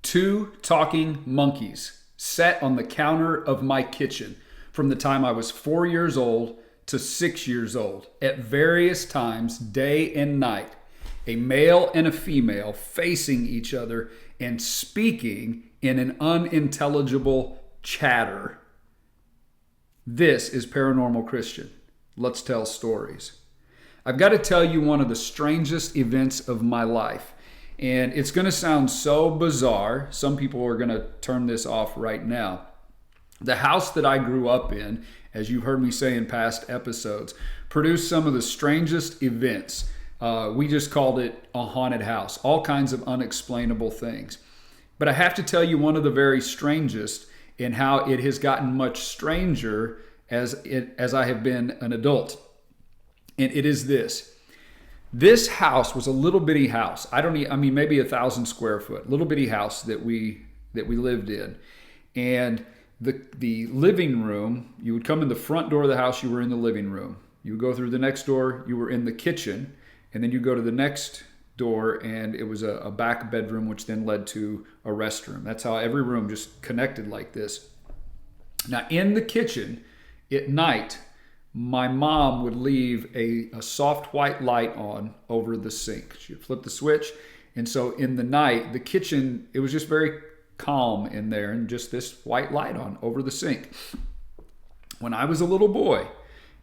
two talking monkeys sat on the counter of my kitchen from the time I was 4 years old to 6 years old at various times, day and night. A male and a female facing each other and speaking in an unintelligible chatter. This is Paranormal Christian. Let's tell stories. I've got to tell you one of the strangest events of my life. And it's going to sound so bizarre. Some people are going to turn this off right now. The house that I grew up in, as you've heard me say in past episodes, produced some of the strangest events. We just called it a haunted house. All kinds of unexplainable things. But I have to tell you one of the very strangest in how it has gotten much stranger as I have been an adult. And it is this. This house was a little bitty house. Maybe 1,000 square foot, little bitty house that we lived in. And the living room, you would come in the front door of the house, you were in the living room. You would go through the next door, you were in the kitchen. And then you go to the next door, and it was a back bedroom, which then led to a restroom. That's how every room just connected like this. Now, in the kitchen at night, my mom would leave a soft white light on over the sink. She'd flip the switch. And so in the night, the kitchen, it was just very calm in there and just this white light on over the sink. When I was a little boy,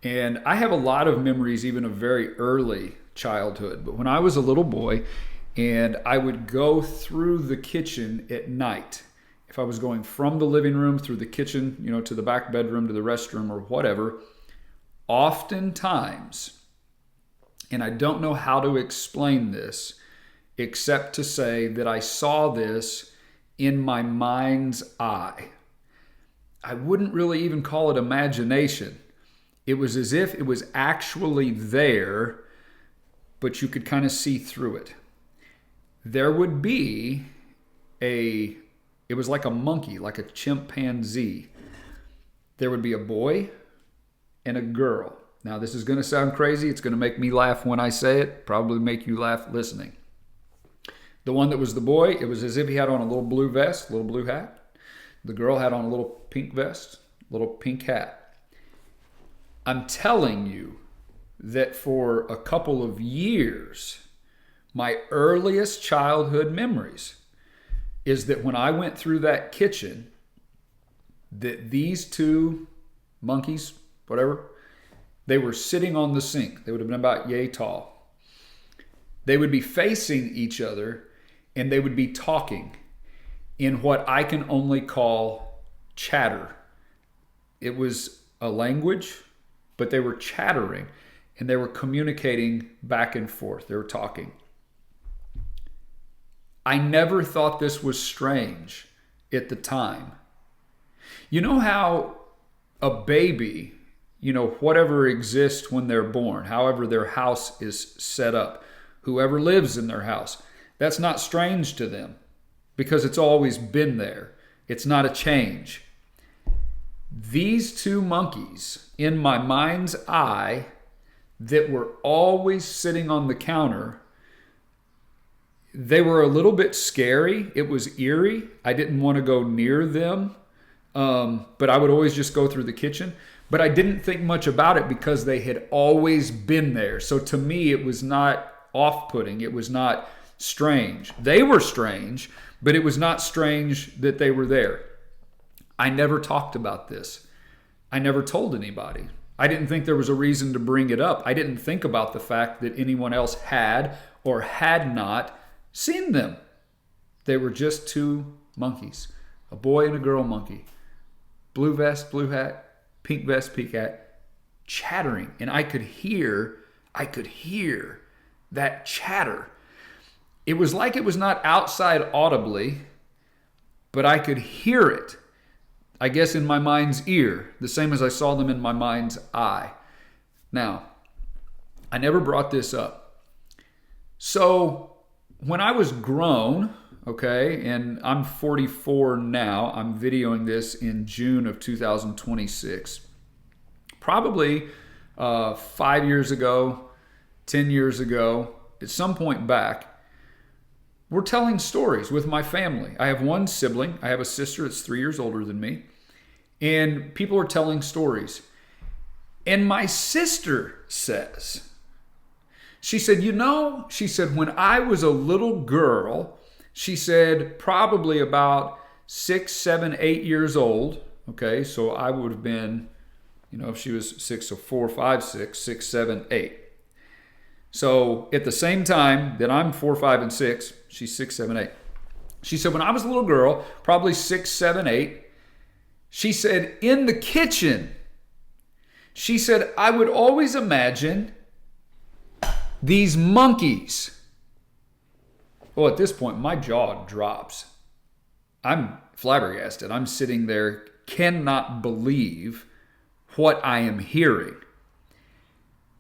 and I have a lot of memories even of very early childhood, but when I was a little boy and I would go through the kitchen at night, if I was going from the living room through the kitchen, to the back bedroom, to the restroom or whatever, oftentimes, and I don't know how to explain this except to say that I saw this in my mind's eye. I wouldn't really even call it imagination. It was as if it was actually there, but you could kind of see through it. There would be it was like a monkey, like a chimpanzee. There would be a boy and a girl. Now, this is going to sound crazy. It's going to make me laugh when I say it, probably make you laugh listening. The one that was the boy, it was as if he had on a little blue vest, a little blue hat. The girl had on a little pink vest, a little pink hat. I'm telling you that for a couple of years, my earliest childhood memories is that when I went through that kitchen, that these two monkeys, whatever, they were sitting on the sink. They would have been about yay tall. They would be facing each other and they would be talking in what I can only call chatter. It was a language, but they were chattering and they were communicating back and forth. They were talking. I never thought this was strange at the time. You know how a baby, whatever exists when they're born, however their house is set up, whoever lives in their house, that's not strange to them because it's always been there. It's not a change. These two monkeys in my mind's eye that were always sitting on the counter, they were a little bit scary. It was eerie. I didn't want to go near them, but I would always just go through the kitchen. But I didn't think much about it because they had always been there. So to me, it was not off-putting. It was not strange. They were strange, but it was not strange that they were there. I never talked about this. I never told anybody. I didn't think there was a reason to bring it up. I didn't think about the fact that anyone else had or had not seen them. They were just two monkeys, a boy and a girl monkey. Blue vest, blue hat, pink vest, pink hat, chattering. And I could hear that chatter. It was like it was not outside audibly, but I could hear it. I guess in my mind's ear, the same as I saw them in my mind's eye. Now, I never brought this up. So when I was grown, okay, and I'm 44 now, I'm videoing this in June of 2026. Probably 5 years ago, 10 years ago, at some point back, we're telling stories with my family. I have one sibling. I have a sister that's 3 years older than me. And people are telling stories. And my sister says, she said, she said, when I was a little girl, she said, probably about 6, 7, 8 years old. Okay, so I would have been, if she was 6, so 4, 5, 6, 6, 7, 8. So at the same time that I'm 4, 5, and 6, she's 6, 7, 8. She said, when I was a little girl, probably 6, 7, 8, she said, in the kitchen, she said, I would always imagine these monkeys. Well, at this point, my jaw drops. I'm flabbergasted. I'm sitting there, cannot believe what I am hearing.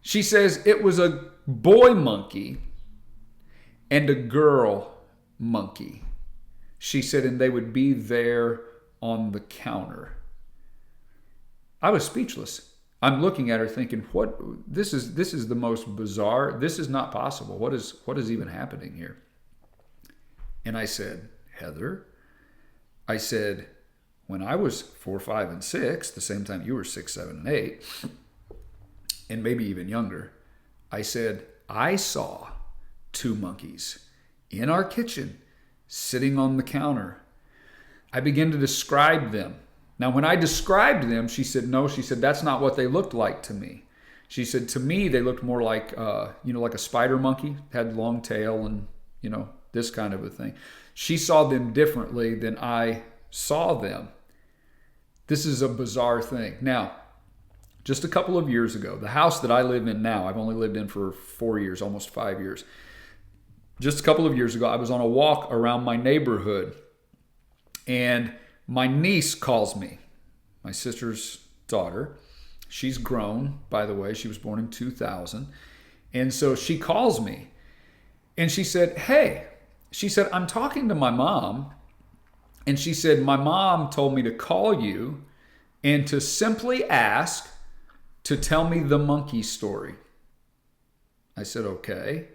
She says it was a boy monkey and a girl monkey. She said, and they would be there on the counter. I was speechless. I'm looking at her thinking, what? This is the most bizarre. This is not possible. What is even happening here? And I said, Heather, I said, when I was 4, 5, and 6, the same time you were 6, 7, and 8, and maybe even younger, I said, I saw 2 monkeys in our kitchen sitting on the counter. I began to describe them. Now, when I described them, she said, no, she said, that's not what they looked like to me. She said, to me, they looked more like, like a spider monkey, had long tail and, this kind of a thing. She saw them differently than I saw them. This is a bizarre thing. Now, just a couple of years ago, the house that I live in now, I've only lived in for 4 years, almost 5 years. Just a couple of years ago, I was on a walk around my neighborhood, and my niece calls me, my sister's daughter. She's grown, by the way. She was born in 2000. And so she calls me, and she said, hey, she said, I'm talking to my mom, and she said, my mom told me to call you and to simply ask to tell me the monkey story. I said, okay.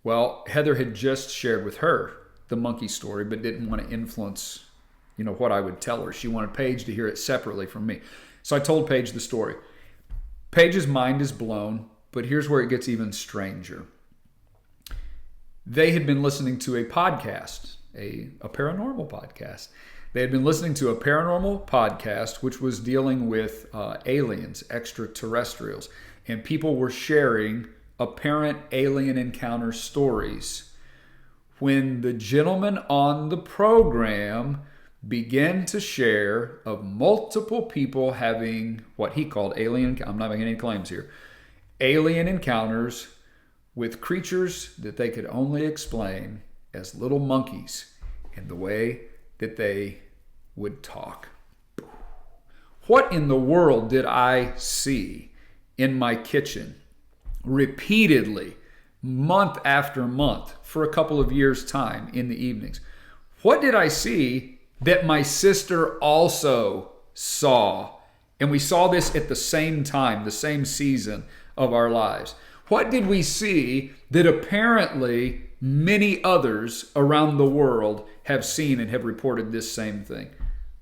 Well, Heather had just shared with her the monkey story, but didn't want to influence, what I would tell her. She wanted Paige to hear it separately from me. So I told Paige the story. Paige's mind is blown, but here's where it gets even stranger. They had been listening to a podcast, a paranormal podcast. They had been listening to a paranormal podcast which was dealing with aliens, extraterrestrials, and people were sharing apparent alien encounter stories. When the gentleman on the program began to share of multiple people having what he called alien, I'm not making any claims here, alien encounters with creatures that they could only explain as little monkeys in the way that they would talk. What in the world did I see in my kitchen repeatedly, month after month, for a couple of years' time in the evenings? What did I see that my sister also saw? And we saw this at the same time, the same season of our lives. What did we see that apparently many others around the world have seen and have reported this same thing?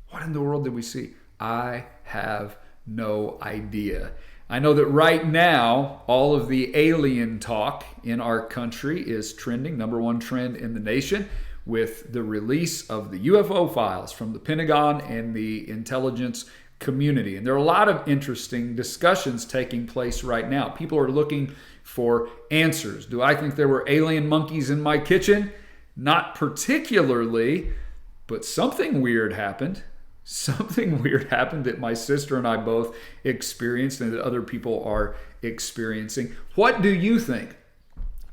What in the world did we see? I have no idea. I know that right now, all of the alien talk in our country is trending, number one trend in the nation, with the release of the UFO files from the Pentagon and the intelligence community. And there are a lot of interesting discussions taking place right now. People are looking for answers. Do I think there were alien monkeys in my kitchen? Not particularly, but something weird happened. Something weird happened that my sister and I both experienced and that other people are experiencing. What do you think?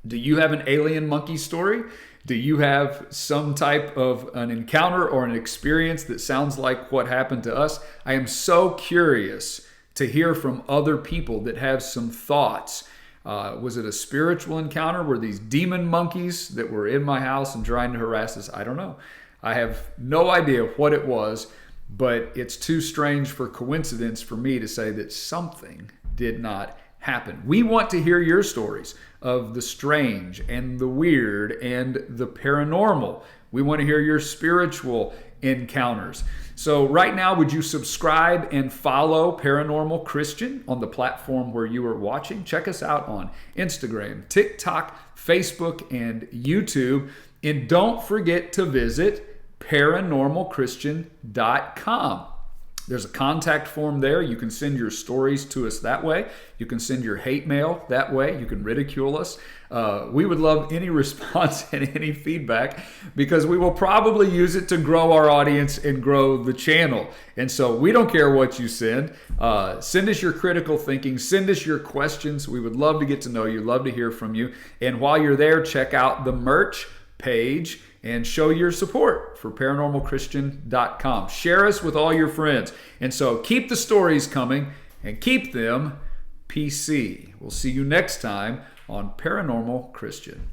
Do you have an alien monkey story? Do you have some type of an encounter or an experience that sounds like what happened to us? I am so curious to hear from other people that have some thoughts. Was it a spiritual encounter? Were these demon monkeys that were in my house and trying to harass us? I don't know. I have no idea what it was, but it's too strange for coincidence for me to say that something did not happen. We want to hear your stories of the strange and the weird and the paranormal. We want to hear your spiritual encounters. So right now, would you subscribe and follow Paranormal Christian on the platform where you are watching? Check us out on Instagram, TikTok, Facebook, and YouTube. And don't forget to visit paranormalchristian.com. There's a contact form there. You can send your stories to us that way. You can send your hate mail that way. You can ridicule us. We would love any response and any feedback, because we will probably use it to grow our audience and grow the channel. And so we don't care what you send. Send us your critical thinking. Send us your questions. We would love to get to know you, love to hear from you. And while you're there, check out the merch page and show your support for paranormalchristian.com. Share us with all your friends. And so keep the stories coming and keep them PC. We'll see you next time on Paranormal Christian.